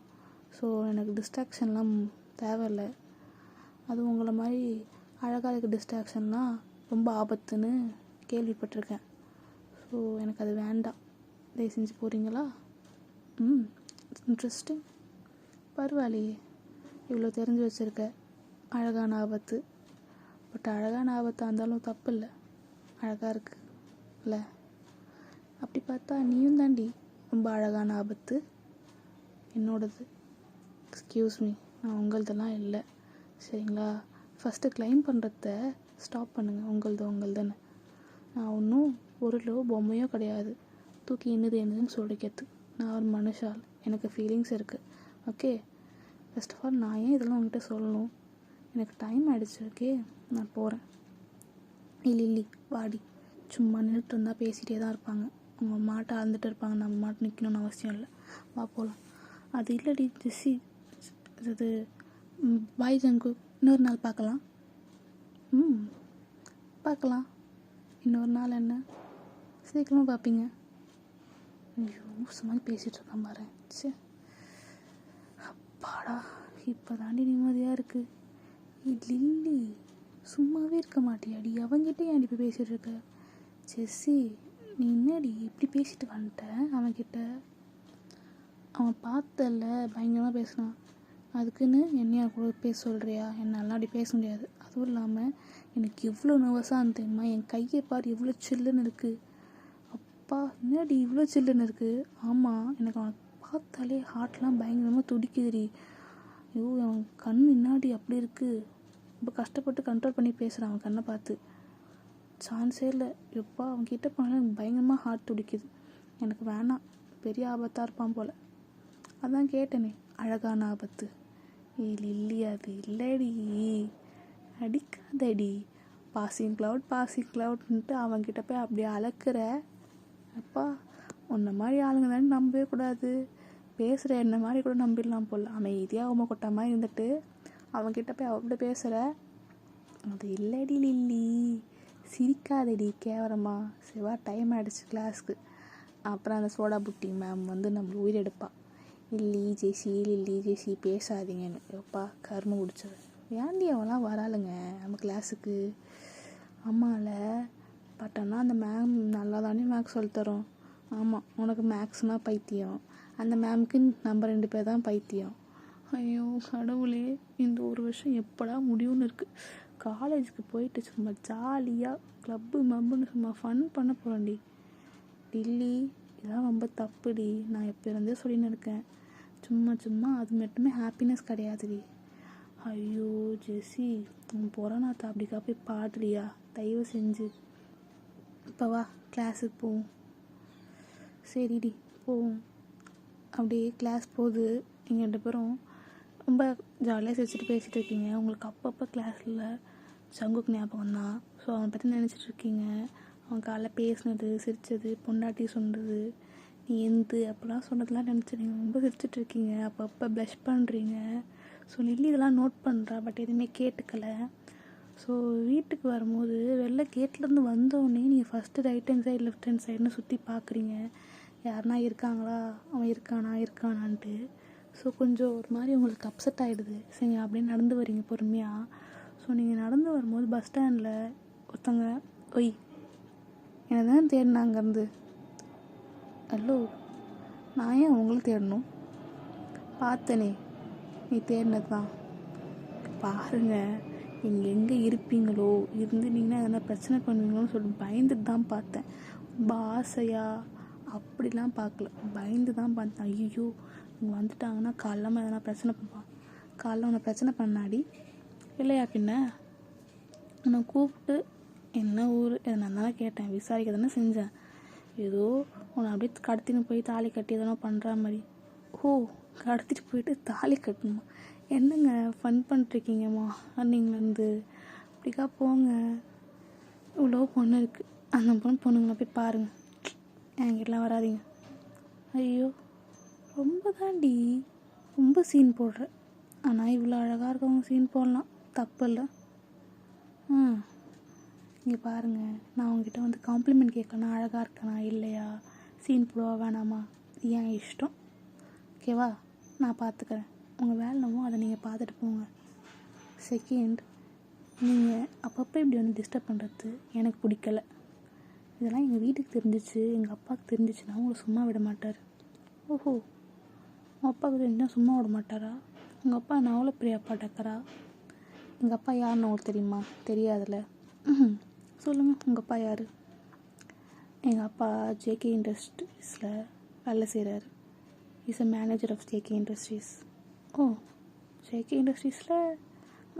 ஸோ எனக்கு டிஸ்ட்ராக்ஷன்லாம் தேவையில்லை. அதுவும் உங்களை மாதிரி அழகாக இருக்க டிஸ்ட்ராக்ஷன்லாம் ரொம்ப ஆபத்துன்னு கேள்விப்பட்டிருக்கேன். ஸோ எனக்கு அது வேண்டாம். தயவு செஞ்சு போகிறீங்களா? இன்ட்ரெஸ்டிங். பரவாயில்லையே, இவ்வளோ தெரிஞ்சு வச்சுருக்க. அழகான ஆபத்து. பட் அழகான ஆபத்தாக இருந்தாலும் தப்பு இல்லை, அழகாக இருக்கு இல்லை? அப்படி பார்த்தா நீயும் தாண்டி ரொம்ப அழகான ஆபத்து. என்னோடது. எக்ஸ்கியூஸ் மீ, நான் உங்களதெல்லாம் இல்லை. சரிங்களா? ஃபஸ்ட்டு கிளைம் பண்ணுறத ஸ்டாப் பண்ணுங்கள். உங்களதுன்னு நான் ஒன்றும் பொருளோ பொம்மையோ கிடையாது தூக்கி என்னதுன்னு சொல்லிக்கிறது. நான் ஒரு மனுஷால், எனக்கு ஃபீலிங்ஸ் இருக்குது. ஓகே, ஃபர்ஸ்ட் ஆஃப் ஆல் நான் ஏன் இதெல்லாம் உங்கள்கிட்ட சொல்லணும்? எனக்கு டைம் ஆகிடுச்சு. ஓகே, நான் போகிறேன். இல்லி வாடி. சும்மா நின்றுட்டு இருந்தால் பேசிகிட்டே தான் இருப்பாங்க. அவங்க மாட்டை அறந்துட்டு இருப்பாங்க, நம்ம மாட்டு நிற்கணும்னு அவசியம் இல்லை. வா போகலாம். அது இல்லடி ஜெஸ்ஸி, அது பாய் ஜங்கு. இன்னொரு நாள் பார்க்கலாம். பார்க்கலாம். இன்னொரு நாள் என்ன, சீக்கிரமாக பார்ப்பீங்க. ஐயோ, சும்மா பேசிகிட்டு இருக்கான் பாரு. சே, அப்பாடா, இப்போ தாண்டி நிம்மதியாக இருக்குது. லில்லி, சும்மாவே இருக்க மாட்டியாடி? அவன்கிட்ட ஏன் இப்போ பேசிகிட்டு இருக்க? ஜெஸ்ஸி, நீ என்னடி இப்படி பேசிட்டு வந்துட்ட அவன்கிட்ட? அவன் பார்த்தல பயங்கரமாக பேசினான், அதுக்குன்னு என்னையா கூட பேச சொல்கிறியா? என்னால் அப்படி பேச முடியாது. அதுவும் இல்லாமல் எனக்கு எவ்வளோ நர்வஸாக இருந்து தெரியுமா? என் கையை பாரு எவ்வளோ சில்லுன்னு இருக்குது. அப்பா, என்னடி இவ்வளோ சில்லுன்னு இருக்குது? ஆமாம், எனக்கு அவனை பார்த்தாலே ஹார்ட்லாம் பயங்கரமாக துடிக்குதுடி. ஐயோ, அவன் கண் என்னாடி அப்படி இருக்குது. ரொம்ப கஷ்டப்பட்டு கண்ட்ரோல் பண்ணி பேசுகிறான் அவன் கண்ணை பார்த்து. சான்ஸே இல்லை. எப்பா, அவன் கிட்டே போனாலும் எனக்கு பயங்கரமாக ஹார்ட் துடிக்குது. எனக்கு வேணாம், பெரிய ஆபத்தாக இருப்பான் போல். அதான் கேட்டேனே, அழகான ஆபத்து. லில்லி, அது இல்லடி, அடிக்காதடி. பாசிங் க்ளவுட்ன்ட்டு அவன்கிட்ட போய் அப்படியே அளக்குற. அப்பா, உன்ன மாதிரி ஆளுங்க தானே நம்பவே கூடாது. பேசுகிற என்ன மாதிரி கூட நம்பிடலாம் போல். அமைதியாக உமை கொட்ட மாதிரி இருந்துட்டு அவன்கிட்ட போய் அவட்ட பேசுகிற. அது இல்லடி லில்லி, சிரிக்காதடி கேவலமா. சிவா, டைம் ஆகிடுச்சு கிளாஸ்க்கு. அப்புறம் அந்த சோடா புட்டி மேம் வந்து நம்மளை உயிரெடுப்பா. லில்லி ஜெசி பேசாதீங்கன்னு. எப்பா, கரும பிடிச்சது. ஏன்டி அவன்லாம் வராளுங்க நம்ம கிளாஸுக்கு? ஆமாம்ல, பட் ஆனால் அந்த மேம் நல்லா தானே மேக்ஸ் சொல்லித்தரோம். ஆமாம், உனக்கு மேக்ஸ்னால் பைத்தியம், அந்த மேமுக்கு நம்ம 2 பேர் தான் பைத்தியம். ஐயோ கடவுளே, இந்த ஒரு வருஷம் எப்படா முடியும்னு இருக்குது. காலேஜுக்கு போயிட்டு சும்மா ஜாலியாக கிளப்பு மப்புன்னு சும்மா ஃபன் பண்ண போகிறேன்டி. டில்லி, இதெல்லாம் ரொம்ப தப்புடி. நான் எப்போ இருந்தே சொல்லின்னு இருக்கேன். சும்மா அது மட்டுமே ஹாப்பினஸ் கிடையாதுடி. ஐயோ ஜெஸ்ஸி, உன் புறநாத்த அப்படிக்கா போய் பாடுறியா? தயவு செஞ்சு இப்போ வா, கிளாஸுக்கு போவோம். சரிடி, போவோம். அப்படியே கிளாஸ் போகுது. நீங்கள் 2 பேரும் ரொம்ப ஜாலியாக சிரிச்சுட்டு பேசிகிட்டு இருக்கீங்க. உங்களுக்கு அப்பப்போ கிளாஸில் ஜங்குக் ஞாபகம் தான். ஸோ அவனை பற்றி நினச்சிட்ருக்கீங்க. அவன் காலைல பேசினது, சிரித்தது, பொண்டாட்டி சொன்னது, நீ எந்து அப்படிலாம் சொன்னதெல்லாம் நினச்சி நீங்கள் ரொம்ப சிரிச்சிட்ருக்கீங்க. அப்பப்போ ப்ளஷ் பண்ணுறீங்க. ஸோ லில்லி இதெல்லாம் நோட் பண்ணுறா, பட் எதுவுமே கேட்டுக்கலை. ஸோ வீட்டுக்கு வரும்போது வெளில கேட்லேருந்து வந்தோடனே நீங்கள் first right hand side left hand சைடுன்னு சுற்றி பார்க்குறீங்க, யாருனா இருக்காங்களா, அவன் இருக்கானான்ட்டு. ஸோ கொஞ்சம் ஒரு மாதிரி உங்களுக்கு அப்செட் ஆகிடுது. சரிங்க, அப்படியே நடந்து வரீங்க பொறுமையாக. ஸோ நீங்கள் நடந்து வரும்போது பஸ் ஸ்டாண்டில் ஒருத்தங்க ஒய் என்னை தான் தேடினா அங்கேருந்து. ஹலோ, நான் ஏன் உங்களை தேடணும்? பார்த்தனே நீ தேடினது தான். பாருங்கள், நீங்கள் எங்கே இருப்பீங்களோ, இருந்துட்டீங்கன்னா எதனா பிரச்சனை பண்ணுவீங்களோன்னு சொல்லி பயந்துட்டு தான் பார்த்தேன். ரொம்ப ஆசையாக அப்படிலாம் பார்க்கல, பயந்து தான் பார்த்தேன். ஐயோ இங்கே வந்துட்டாங்கன்னா காலைல எதனா பிரச்சனை பண்ணுவான். காலைல உன்னை பிரச்சனை பண்ணாடி இல்லையா? பின்ன உன்னை கூப்பிட்டு என்ன ஊர் எதனா தானே கேட்டேன், விசாரிக்க தானே செஞ்சேன். ஏதோ உன்னை அப்படியே கடத்தின்னு போய் தாலி கட்டி எதனா பண்ணுற மாதிரி. ஓ, கடத்திட்டு போயிட்டு தாலி கட்டணுமா? என்னங்க ஃபன் பண்ணிட்டுருக்கீங்கம்மா அன்னிங்கலேருந்து? அப்படிக்கா போங்க, இவ்வளோ பொண்ணு இருக்குது, அந்த பொண்ணுங்களை போய் பாருங்கள், என்கிட்டலாம் வராதிங்க. ஐயோ ரொம்ப தாண்டி, ரொம்ப சீன் போடுற. ஆனால் இவ்வளோ அழகாக இருக்கவங்க சீன் போடலாம், தப்பு இல்லை. இங்கே பாருங்கள், நான் உங்ககிட்ட வந்து காம்ப்ளிமெண்ட் கேட்கணும், அழகாக இருக்கனா இல்லையா, சீன் போடுவா வேணாமா, ஏன் இஷ்டம். ஓகேவா? நான் பார்த்துக்கிறேன். உங்கள் வேலை என்னமோ அதை நீங்கள் பார்த்துட்டு போங்க. செகண்ட், நீங்கள் அப்பப்போ இப்படி வந்து டிஸ்டர்ப் பண்ணுறது எனக்கு பிடிக்கல. இதெல்லாம் எங்கள் வீட்டுக்கு தெரிஞ்சிச்சு, எங்கள் அப்பாவுக்கு தெரிஞ்சிச்சுன்னா உங்களை சும்மா விட மாட்டார். ஓஹோ, உங்கள் அப்பாவுக்கு தெரிஞ்சுன்னா சும்மா விட மாட்டாரா? உங்கள் அப்பா நான் அவ்வளோ பெரிய அப்பா டக்கரா? எங்கள் அப்பா யாருன்னு உங்களுக்கு தெரியுமா? தெரியாதுல்ல. சொல்லுங்கள், உங்கள் அப்பா யார்? எங்கள் அப்பா ஜேகே இண்டஸ்ட்ரீஸில் வேலை செய்கிறாரு. Is a manager of JK industries. Oh, JK இண்டஸ்ட்ரீஸில்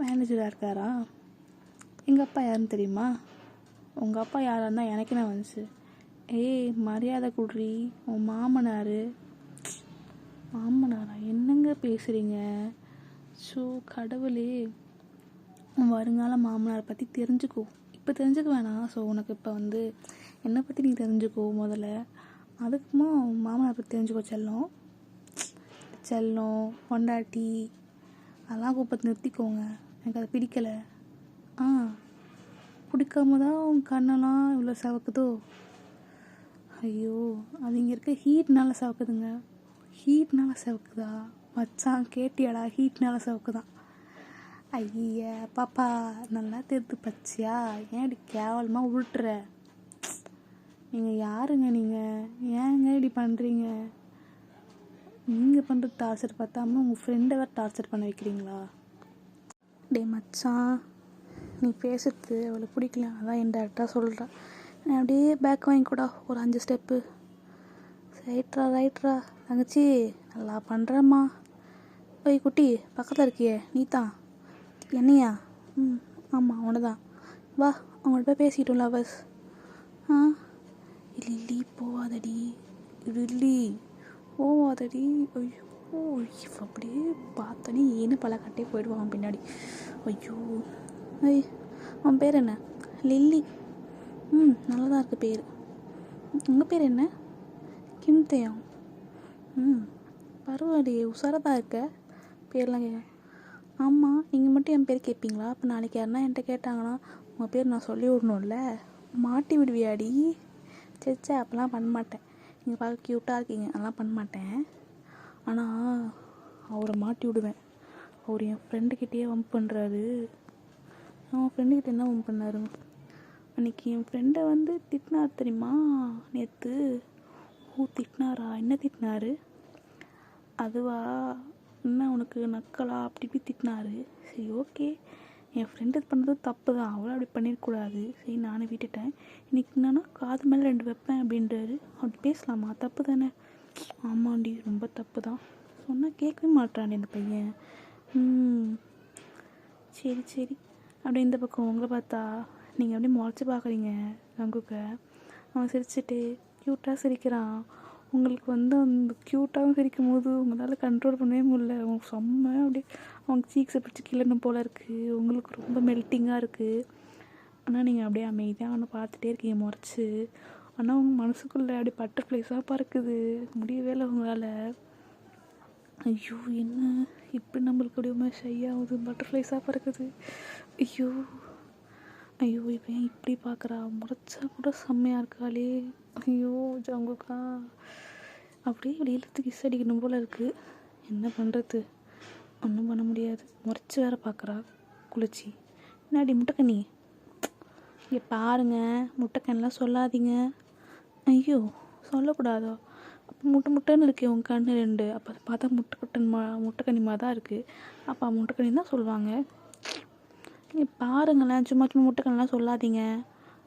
மேனேஜராக இருக்காரா? எங்கள் அப்பா யாருன்னு தெரியுமா? உங்கள் அப்பா யாராக இருந்தால் எனக்கு என்ன வந்துச்சு? ஏய், மரியாதை குடுறி, உன் மாமனார். மாமனாரா? என்னங்க பேசுகிறீங்க? ஸோ கடவுளே, உன் வருங்கால மாமனாரை பற்றி தெரிஞ்சுக்கோ. இப்போ தெரிஞ்சுக்க வேணாம். ஸோ உனக்கு இப்போ வந்து என்னை பற்றி நீ தெரிஞ்சுக்கோ முதல்ல. அதுக்குமா மாமனாரை பற்றி தெரிஞ்சுக்கோ. செல்லம் பொண்டாட்டி அதெல்லாம் கூப்பிட்டு நிறுத்திக்கோங்க. எனக்கு அது பிடிக்கலை. பிடிக்காம தான் உன் கண்ணெல்லாம் இவ்வளோ சவக்குதோ? ஐயோ, அது இங்கே இருக்க ஹீட்னால சவக்குதுங்க. ஹீட்னால சவக்குதா? மச்சான் கேட்டியாடா, ஹீட்னால சவக்குதான். ஐய பாப்பா, நல்லா தெரிந்து பச்சியா, ஏன் இப்படி கேவலமாக உருட்டுற? நீங்கள் யாருங்க? நீங்கள் ஏங்க இப்படி பண்ணுறீங்க? நீங்கள் பண்ணுற டார்ச்சர் பார்த்தாம உங்கள் ஃப்ரெண்டை வேறு டார்ச்சர் பண்ண வைக்கிறீங்களா? டே மச்சான், நீ பேசுறது அவளுக்கு பிடிக்கல, அதான் என் டேரக்டாக சொல்கிறேன். அப்படியே பேக் வாங்கிக்கூடா ஒரு 5 ஸ்டெப்பு. ரைட்ரா தங்கச்சி, நல்லா பண்ணுறம்மா. ஓய் குட்டி, பக்கத்தில் இருக்கியே நீ தான்? என்னையா? ஆமாம் உன்னை தான். வா, அவங்கள்ட்ட போய் பேசிக்கிட்டோம் லவர்ஸ். லில்லி போவாதடி, லில்லி போவாதடி. ஐயோ, அப்படியே பார்த்தோன்னே ஏன்னு பல கட்டே போயிடுவான் பின்னாடி. ஐயோ, அவன் பேர் என்ன? லில்லி. நல்லா தான் இருக்குது பேர். உங்கள் பேர் என்ன? கிம்தேயம். பரவாயில்லையே, உசாராக தான் இருக்க. பேர்லாம் கேட்க. ஆமாம், நீங்கள் மட்டும் என் பேர் கேட்பீங்களா? அப்போ நாளைக்கு யாருன்னா என்கிட்ட கேட்டாங்கன்னா உங்கள் பேர் நான் சொல்லி விடணும்ல. மாட்டி விடுவியாடி? சே, அப்போல்லாம் பண்ண மாட்டேன். நீங்கள் பார்க்க க்யூட்டாக இருக்கீங்க, அதெல்லாம் பண்ண மாட்டேன். ஆனால் அவரை மாட்டி விடுவேன். அவர் என் ஃப்ரெண்டுக்கிட்டேயே வம்ப் பண்ணுறாரு. அவன் ஃப்ரெண்டுக்கிட்ட என்ன வம்ப் பண்ணாரு? அன்றைக்கி என் ஃப்ரெண்டை வந்து திட்டினார் தெரியுமா நேற்று? திட்டினாரா? என்ன திட்டினாரு? அதுவா, என்ன உனக்கு நக்கலா அப்படி இப்படி திட்டினாரு. சரி, ஓகே, என் ஃப்ரெண்டு இது பண்ணது தப்பு தான், அவளும் அப்படி பண்ணிடக்கூடாது. சரி, நானே விட்டுட்டேன். இன்றைக்கி என்னன்னா காது மேலே 2 வைப்பேன் அப்படின்றாரு. அப்படி பேசலாமா? தப்பு தானே? ஆமாண்டி, ரொம்ப தப்பு தான். சொன்னால் கேட்கவே மாட்டான்டி இந்த பையன். சரி. அப்படியே இந்த பக்கம் உங்களை பார்த்தா நீங்கள் அப்படியே முறைச்சி பார்க்குறீங்க ஜங்குக்கை. அவன் சிரிச்சுட்டு க்யூட்டாக சிரிக்கிறான். உங்களுக்கு வந்து அந்த க்யூட்டாகவும் சிரிக்கும் போது உங்களால் கண்ட்ரோல் பண்ணவே முடியல. அவங்க செம்ம அப்படியே அவங்க சீக்ஸை பிடிச்சி கிள்ளணும் போல் இருக்குது. உங்களுக்கு ரொம்ப மெல்ட்டிங்காக இருக்குது. ஆனால் நீங்கள் அப்படியே அமைதியாக அவனை பார்த்துட்டே இருக்கீங்க முறைச்சி. ஆனால் அவங்க மனசுக்குள்ளே அப்படியே பட்டர்ஃப்ளைஸாக பறக்குது. முடியவே இல்லை உங்களால். ஐயோ என்ன இப்படி நம்மளுக்கு அப்படியே ஷை ஆகுது, பட்டர்ஃப்ளைஸாக பறக்குது. ஐயோ ஐயோ இப்போ ஏன் இப்படி பார்க்குறா? முறைச்சா கூட செம்மையாக இருக்காளே. ஐயோ ஜங்குக்கா அப்படியே இப்படி இழுத்து கிஸ் அடிக்கணும் போல் இருக்குது. என்ன பண்ணுறது? ஒன்றும் பண்ண முடியாது. முறைச்சி வேற பார்க்குறா குளிச்சி. என்னாடி முட்டைக்கண்ணி இங்கே பாருங்க, முட்டைக்கண்ணெலாம் சொல்லாதீங்க. ஐயோ சொல்லக்கூடாதோ? அப்போ முட்டைன்னு இருக்கே உங்கள் கண்ணு 2. அப்போ அதை பார்த்தா முட்டைக்கண்ணிமா தான் இருக்குது. அப்போ முட்டைக்கண்ணி தான் சொல்லுவாங்க. இங்கே பாருங்களேன், சும்மா முட்டைக்கண்ணெலாம் சொல்லாதீங்க.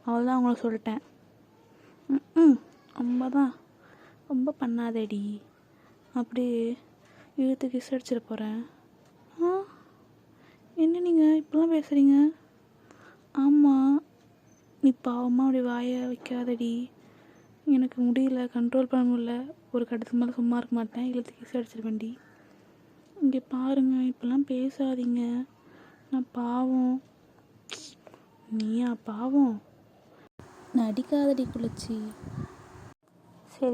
அவ்வளோதான் அவங்கள சொல்லிட்டேன். ரொம்ப பண்ணாதடி. அப்படியே இழுத்து கிஸ் அடிச்சிட போகிறேன். என்ன நீங்கள் இப்படிலாம் பேசுகிறீங்க? ஆமாம், நீ பாவமாக அப்படி வாயை வைக்காதடி. எனக்கு முடியல, கண்ட்ரோல் பண்ண முடியல. ஒரு கட்டத்துக்கு மேலே சும்மா இருக்க மாட்டேன், இழுத்து கிஸ் அடிச்சிருவேண்டி. இங்கே பாருங்கள், இப்படிலாம் பேசாதீங்க. நான் பாவம். நீயா பாவம்? நடிக்காதடி குளிச்சி.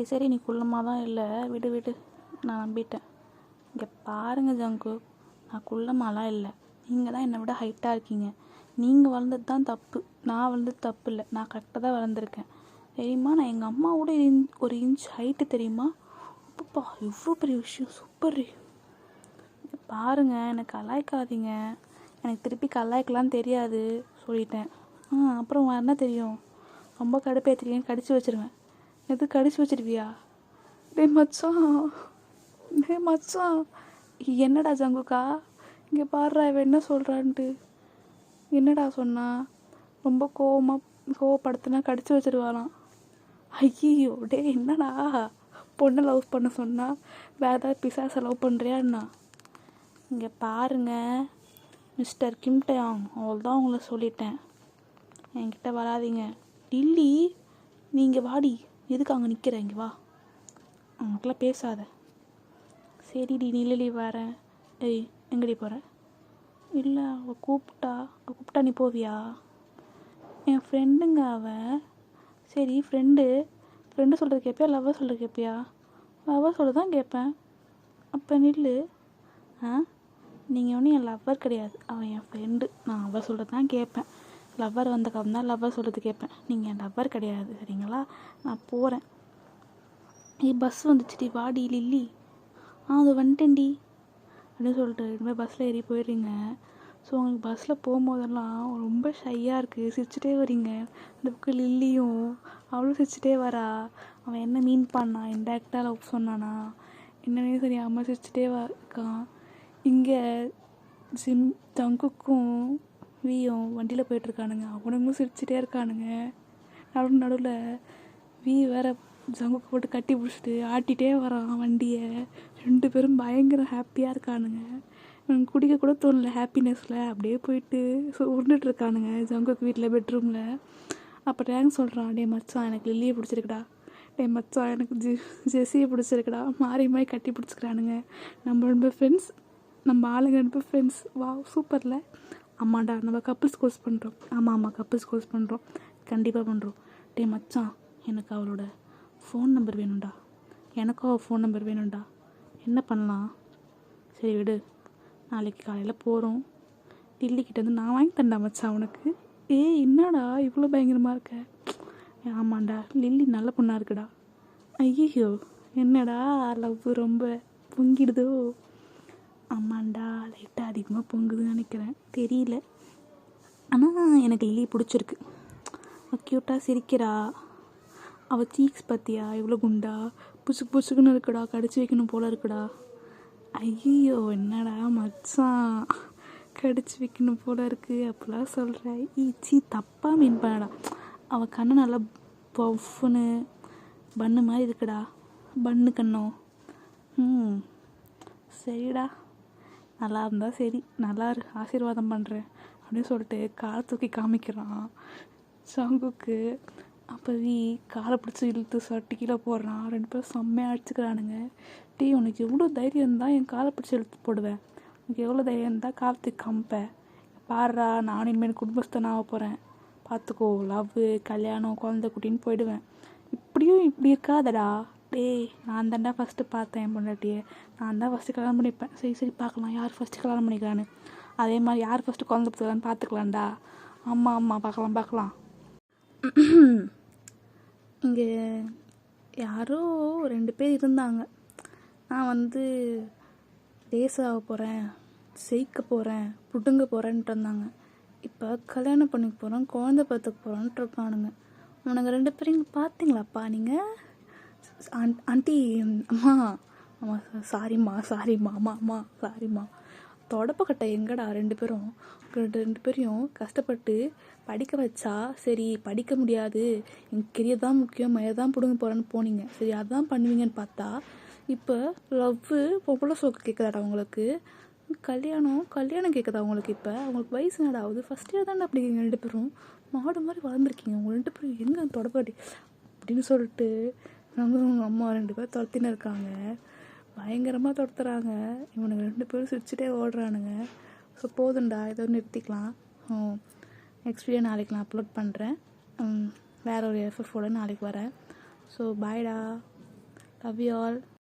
சரி நீ குள்ளமாக தான் இல்லை, விடு நான் நம்பிட்டேன். இங்கே பாருங்கள் ஜங்கு, நான் குள்ளமாலாம் இல்லை. நீங்கள் தான் என்னை விட ஹைட்டாக இருக்கீங்க. நீங்கள் வளர்ந்தது தான் தப்பு, நான் வளர்ந்தது தப்பு இல்லை. நான் கரெக்டாக தான் வளர்ந்துருக்கேன் தெரியுமா. நான் எங்கள் அம்மாவோட 1 இன்ச் ஹைட்டு தெரியுமா. அப்பப்பா எவ்வளோ பெரிய விஷயம், சூப்பர். பாருங்கள், எனக்கு கலாய்க்காதீங்க. எனக்கு திருப்பி கலாய்க்கலான்னு தெரியாது சொல்லிட்டேன். அப்புறம் என்ன தெரியும்? ரொம்ப கடுப்பேற்றிருக்கேன், கடிச்சு வச்சிருவேன். எது கடிச்சு வச்சிருவியா? டேய் மச்சான் என்னடா ஜங்குக்கா? இங்கே பாடுறா இவன் என்ன சொல்கிறான்ட்டு. என்னடா சொன்னா? ரொம்ப கோவப்படுத்தினா கடிச்சு வச்சிருவாளாம். ஐயோ டே என்னடா, பொண்ணை லவ் பண்ண சொன்னா வேறு ஏதாவது பிசாசை லவ் பண்ணுறியாண்ணா? இங்கே பாருங்க மிஸ்டர் கிம் டயாங், அவ்வளோதான் உங்களை சொல்லிட்டேன். என்கிட்ட வராதிங்க. டில்லி நீங்கள் வாடி, எதுக்கு அங்கே நிற்கிற? இங்கே வா, அவனுக்கெல்லாம் பேசாத. சரிடி நில்லடி வரேன். ஏய் எங்கடி போகிற? இல்லை அவள் கூப்பிட்டா நீ போவியா? என் ஃப்ரெண்டுங்க அவன். சரி ஃப்ரெண்டு சொல்கிறது கேட்பியா, லவ்வர் சொல்கிறது கேட்பியா? லவ்வர் சொல்ல தான் கேட்பேன். அப்போ நில்லு. நீங்கள் ஒன்றும் என் லவ்வர் கிடையாது, அவன் என் ஃப்ரெண்டு. நான் அவள் சொல்கிறது தான் கேட்பேன். லவ்வர் வந்த காலம் தான் லவ்வர் சொல்கிறது கேட்பேன். நீங்கள் என் லவ்வர் கிடையாது சரிங்களா? நான் போகிறேன். பஸ் வந்துச்சுடி, வாடி லில்லி. அது வந்துட்டேன்டி அப்படின்னு சொல்லிட்டு இனிமேல் பஸ்ஸில் ஏறி போயிடுறீங்க. ஸோ உங்களுக்கு பஸ்ஸில் போகும்போதெல்லாம் ரொம்ப ஷையாக இருக்குது, சிரிச்சுட்டே வரீங்க. அந்த பக்கம் லில்லியும் அவளும் சிரிச்சுட்டே வரா. அவன் என்ன மீன் பண்ணான், இன்டேரக்டாக லவ் சொன்னானா என்னன்னே தெரியாமல் சிரிச்சுட்டே இருக்கான். இங்கே ஜங்குக்கும் வீயும் வண்டியில் போயிட்டுருக்கானுங்க. அவனுங்களும் சிரிச்சுட்டே இருக்கானுங்க. நடுவில் வீ வேற ஜங்குக்கு போட்டு கட்டி பிடிச்சிட்டு ஆட்டிகிட்டே வரான் வண்டியை. 2 பேரும் பயங்கர ஹாப்பியாக இருக்கானுங்க. எனக்கு குடிக்க கூட தோணல ஹாப்பினஸில். அப்படியே போயிட்டு உருண்டுட்டு இருக்கானுங்க ஜங்குக்கு வீட்டில் பெட்ரூமில். அப்போ டேங்க் சொல்கிறான், டே மச்சான் எனக்கு லில்லியை பிடிச்சிருக்குடா, டே மச்சான் எனக்கு ஜெஸ்ஸியை பிடிச்சிருக்குடா. மாறி கட்டி பிடிச்சிக்கிறானுங்க. நம்ம 2 ஃப்ரெண்ட்ஸ், நம்ம ஆளுங்க 2 ஃப்ரெண்ட்ஸ். வா சூப்பரில். ஆமாண்டா நம்ம கப்புள்ஸ் கோர்ஸ் பண்ணுறோம். ஆமாம் கப்புள்ஸ் கோர்ஸ் பண்ணுறோம், கண்டிப்பாக பண்ணுறோம். டே மச்சான் எனக்கு அவளோட ஃபோன் நம்பர் வேணும்டா. எனக்கும் அவள் ஃபோன் நம்பர் வேணும்டா. என்ன பண்ணலாம்? சரி விடு, நாளைக்கு காலையில் போகிறோம். டில்லிக்கிட்டேருந்து நான் வாங்கி தண்டா மச்சான் உனக்கு. என்னடா இவ்வளோ பயங்கரமாக இருக்க? ஆமாண்டா லில்லி நல்ல பொண்ணாக இருக்குடா. ஐயோ என்னடா லவ் ரொம்ப பொங்கிடுதோ? ஆமாண்டா லைட்டாக அதிகமாக பொங்குதுன்னு நினைக்கிறேன், தெரியல. ஆனால் எனக்கு லில்லி பிடிச்சிருக்கு. க்யூட்டாக சிரிக்கிறா. அவள் சீக்ஸ் பார்த்தியா எவ்வளோ குண்டா, புசுக்குன்னு இருக்குடா, கடிச்சு வைக்கணும் போல் இருக்குடா. ஐயோ என்னடா மச்சான் கடிச்சு வைக்கணும் போல் இருக்குது அப்படிலாம் சொல்கிறேன். தப்பாக மீன் பண்ணடா. அவள் கண்ணு நல்லா பஃப்னு பண்ணு மாதிரி இருக்குடா, பண்ணு கண்ணும். சரிடா, நல்லா இருந்தால் சரி, நல்லா ஆசீர்வாதம் பண்ணுறேன் அப்படின்னு சொல்லிட்டு காலை தூக்கி காமிக்கிறான் ஜங்குக்கு. அப்போ காலை பிடிச்சி இழுத்து சட்டி கீழே போடுறான். 2 பேரும் செம்மையாக அடிச்சுக்கிறானுங்க. உனக்கு எவ்வளோ தைரியம் இருந்தால் என் காலை பிடிச்சி இழுத்து போடுவேன், உனக்கு எவ்வளோ தைரியம் இருந்தால் காலத்துக்கு காமிப்பேன், பாடுறா நானும் இனிமேல் குடும்பஸ்தனாக ஆக போகிறேன், பார்த்துக்கோ, லவ் கல்யாணம் குழந்தை குட்டின்னு போயிடுவேன், இப்படி இருக்காதடா. நான் தான்டா ஃபஸ்ட்டு பார்த்தேன் என் பொண்டாட்டியை, நான் தான் ஃபஸ்ட்டு கல்யாணம் பண்ணிப்பேன். சரி பார்க்கலாம் யார் ஃபஸ்ட்டு கல்யாணம் பண்ணிக்கிறான்னு, அதே மாதிரி யார் ஃபஸ்ட்டு குழந்தை பத்துக்கலான்னு பார்த்துக்கலாம்டா. ஆமாம் பார்க்கலாம். இங்கே யாரோ 2 பேர் இருந்தாங்க. நான் லேசாக போகிறேன், ஜெயிக்க போகிறேன், புடுங்க போகிறேன்ட்டு இருந்தாங்க. இப்போ கல்யாணம் பண்ணிக்க போகிறோம், குழந்தை பார்த்துக்க போகிறோன்ட்டு இருக்கானுங்க. உனக்கு 2 பேரும் இங்கே பார்த்தீங்களாப்பா நீங்கள்? ஆண்டி, அம்மா சாரிம்மா அம்மா சாரிம்மா. தொடப்பக்கட்டை எங்கடா 2 பேரும்? 2 பேரையும் கஷ்டப்பட்டு படிக்க வச்சா, சரி படிக்க முடியாது, எனக்கு கெரியர் தான் முக்கியம், மயர் தான் பிடுங்க போகிறேன்னு போனீங்க, சரி அதான் பண்ணுவீங்கன்னு பார்த்தா இப்போ லவ்வு பொம்பளை சோக்கு கேட்குறாடா உங்களுக்கு, கல்யாணம் கேட்குதா உங்களுக்கு? இப்போ அவங்களுக்கு வயசு என்னடா ஆகுது? ஃபஸ்ட் இயர் தானே அப்படி 2 பேரும் மாடு மாதிரி வளர்ந்துருக்கீங்க. உங்கள் 2 பேரும் எங்கே தொடப்படி அப்படின்னு சொல்லிட்டு உங்கள் அம்மா 2 பேர் துரத்தின்னு இருக்காங்க. பயங்கரமாக துரத்துறாங்க. இவனுங்க 2 பேரும் சிரிச்சுட்டே ஓடுறானுங்க. ஸோ போதுண்டா, ஏதோ நிறுத்திக்கலாம். நெக்ஸ்ட் வீடியோ நாளைக்கு நான் அப்லோட் பண்ணுறேன். வேறு ஒரு எஃப்எஃபோட நாளைக்கு வரேன். ஸோ பாய்டா, லவ் யூ ஆல்.